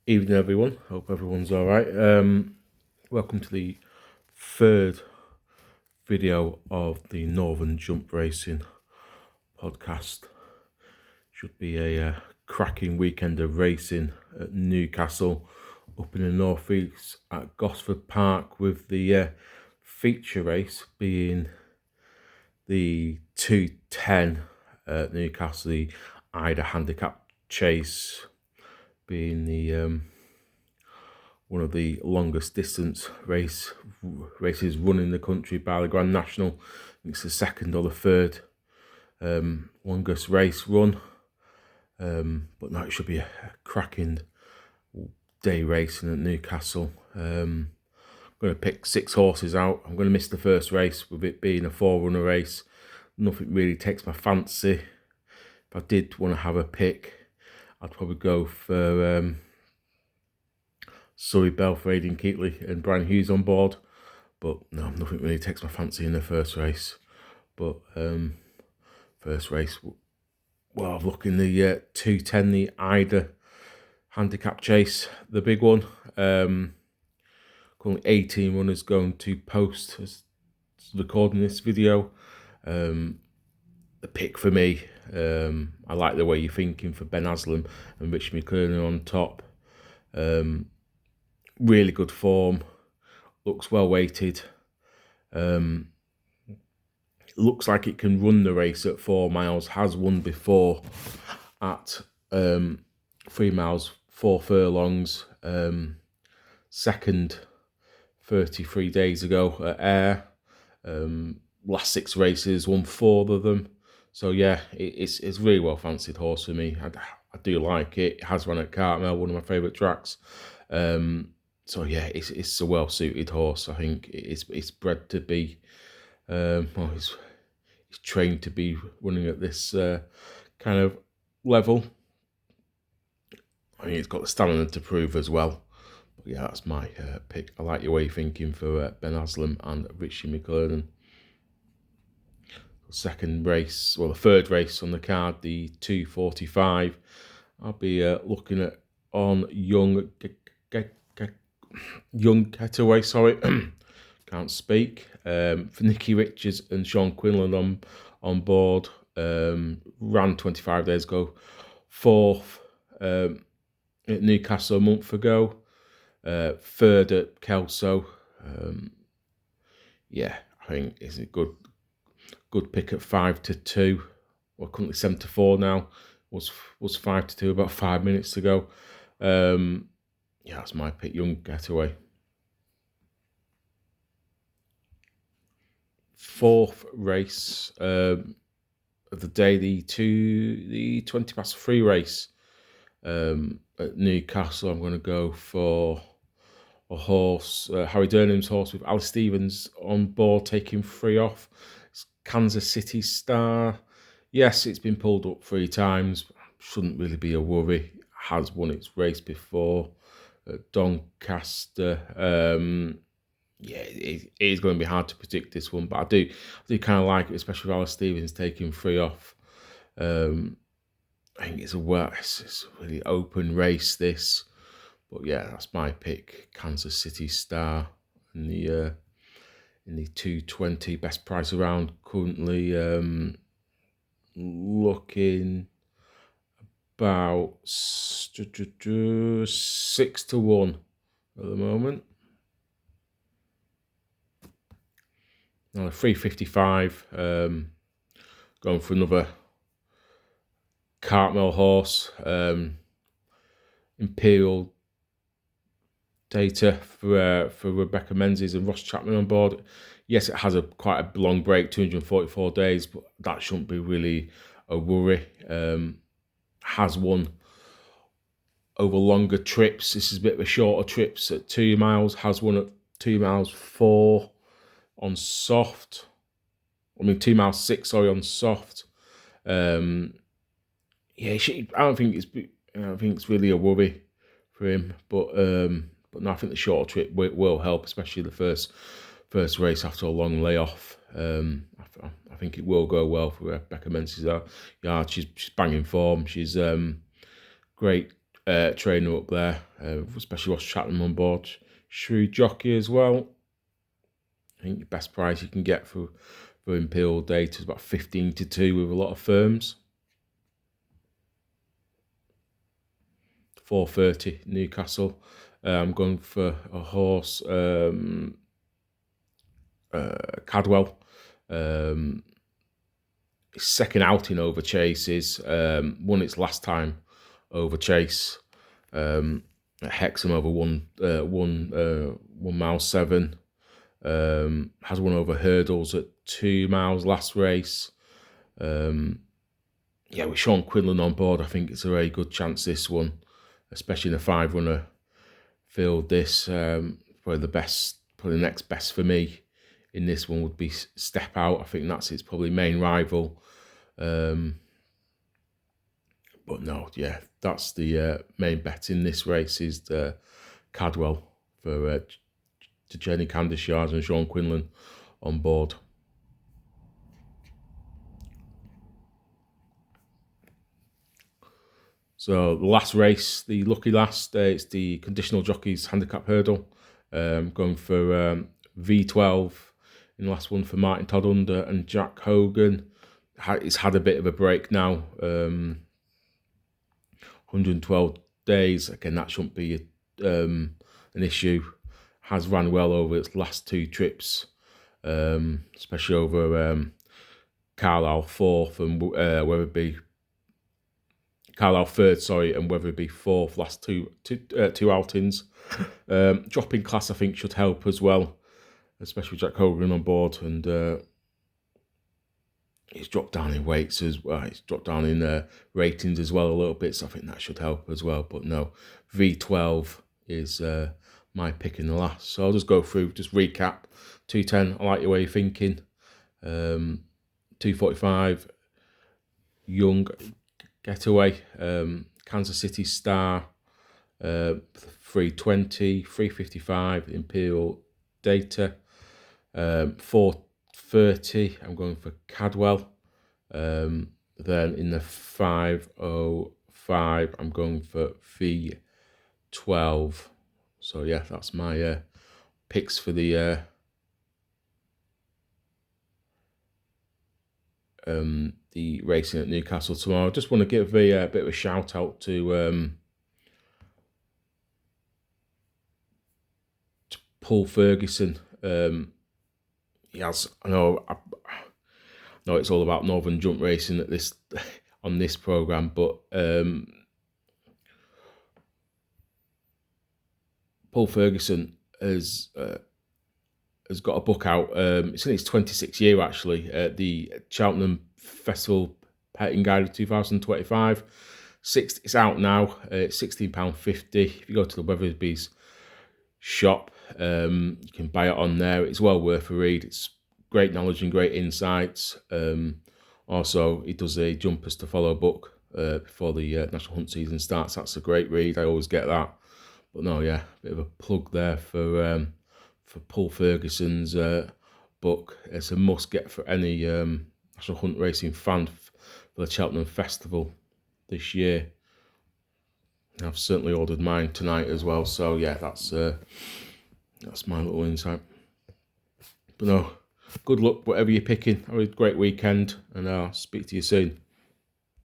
Evening, everyone. Hope everyone's all right. Welcome to the third video of the Northern Jump Racing podcast. Should be a cracking weekend of racing at Newcastle, up in the northeast at Gosford Park, with the feature race being the 2:10 at Newcastle, the Eider Handicap Chase, being the one of the longest distance races run in the country by the Grand National. I think it's the second or the third longest race run. But no, it should be a cracking day racing at Newcastle. I'm going to pick 6 horses out. I'm going to miss the first race with it being a 4-runner race. Nothing really takes my fancy. If I did want to have a pick, I'd probably go for Surrey Bell for Aidan Keatley and Brian Hughes on board. But no, nothing really takes my fancy in the first race. But first race, well, I've looked in the 2:10, the Eider Handicap Chase, the big one. Currently 18 runners going to post as recording this video. The pick for me, I like the way you're thinking for Ben Aslam and Rich McKernan on top. Really good form, looks well weighted. Looks like it can run the race at 4 miles, has won before at 3 miles, 4 furlongs. Second 33 days ago at Ayr. Last 6 races, won 4 of them. So yeah, it's really well fancied horse for me. I do like it. It has run at Cartmel, one of my favourite tracks. So yeah, it's a well suited horse. I think it's bred to be. He's trained to be running at this kind of level. I think it's got the stamina to prove as well. But yeah, that's my pick. I like your way of thinking for Ben Aslam and Richie McKernan. Second race, well, the third race on the card, the 2:45. I'll be looking at on Young Getaway. Sorry, can't speak. For Nicky Richards and Sean Quinlan on board. Ran 25 days ago. 4th at Newcastle a month ago. 3rd at Kelso. Yeah, I think it's a good pick at 5-2. Well, currently 7-4 now. Was 5-2 about 5 minutes ago. Yeah, that's my pick. Young Getaway. 4th race of the day, the 20:3 race at Newcastle. I'm going to go for a horse, Harry Durnham's horse, with Alice Stevens on board, taking 3 off. It's Kansas City Star. Yes, it's been pulled up 3 times. Shouldn't really be a worry. Has won its race before at Doncaster. Yeah, it is going to be hard to predict this one, but I do kind of like it, especially with Alice Stevens taking 3 off. I think it's a really open race, this. But yeah, that's my pick. Kansas City Star in the 2:20, best price around currently. Looking about 6-1 at the moment. Now 3:55. Going for another Cartmel horse. Imperial Data for Rebecca Menzies and Ross Chapman on board. Yes, it has quite a long break, 244 days, but that shouldn't be really a worry. Has won over longer trips. This is a bit of a shorter trips at 2 miles. Has won at 2 miles 4 on soft. 2 miles 6, sorry, on soft. Yeah, I don't think it's really a worry for him, but no, I think the shorter trip will help, especially the first race after a long layoff. I think it will go well for Rebecca Menzies. Yeah, she's banging form. She's great trainer up there, especially Ross Chatton on board. Shrewd jockey as well. I think the best price you can get for Imperial Data is about 15-2 with a lot of firms. 4:30 Newcastle. I'm going for a horse, Cadwell. His second outing over Chases. Won its last time over Chase. Hexham over 1 mile 7. Has won over hurdles at 2 miles last race. Yeah, with Sean Quinlan on board, I think it's a very good chance, this one, especially in a 5-runner field. This probably the next best for me in this one would be Step Out. I think that's its probably main rival. But no, yeah, that's the main bet in this race is the Cadwell for Jenny Candice Yards and Sean Quinlan on board. So the last race, the lucky last, it's the Conditional Jockeys Handicap Hurdle. Going for V12 in the last one for Martin Todd Under and Jack Hogan. It's had a bit of a break now. 112 days. Again, that shouldn't be an issue. Has ran well over its last 2 trips, especially over Carlisle 4th and Wetherby. Carlisle 3rd, and Wetherby 4th last two outings. Dropping class, I think, should help as well, especially with Jack Hogan on board, and he's dropped down in weights as well. He's dropped down in ratings as well a little bit, so I think that should help as well. But no, V12 is my pick in the last. So I'll just go through, just recap. 210, I like your way you're thinking. 245, Young Getaway. Kansas City Star. 320, 355, Imperial Data. 430, I'm going for Cadwell. Then in the 505, I'm going for V12. So yeah, that's my picks for the racing at Newcastle tomorrow. I just want to give a bit of a shout out to Paul Ferguson. He has, I know it's all about Northern Jump Racing at this on this programme, but Paul Ferguson has got a book out. It's in its 26th year actually. The Cheltenham Festival Petting Guide of 2025. It's out now. It's £16.50. If you go to the Weatherby's shop, you can buy it on there. It's well worth a read. It's great knowledge and great insights. Also, he does a Jumpers to Follow book before the national hunt season starts. That's a great read. I always get that. But no, yeah, bit of a plug there for Paul Ferguson's book. It's a must get for any national hunt racing fan for the Cheltenham Festival this year. I've certainly ordered mine tonight as well. So yeah, that's my little insight. But no, good luck whatever you're picking. Have a great weekend, and I'll speak to you soon.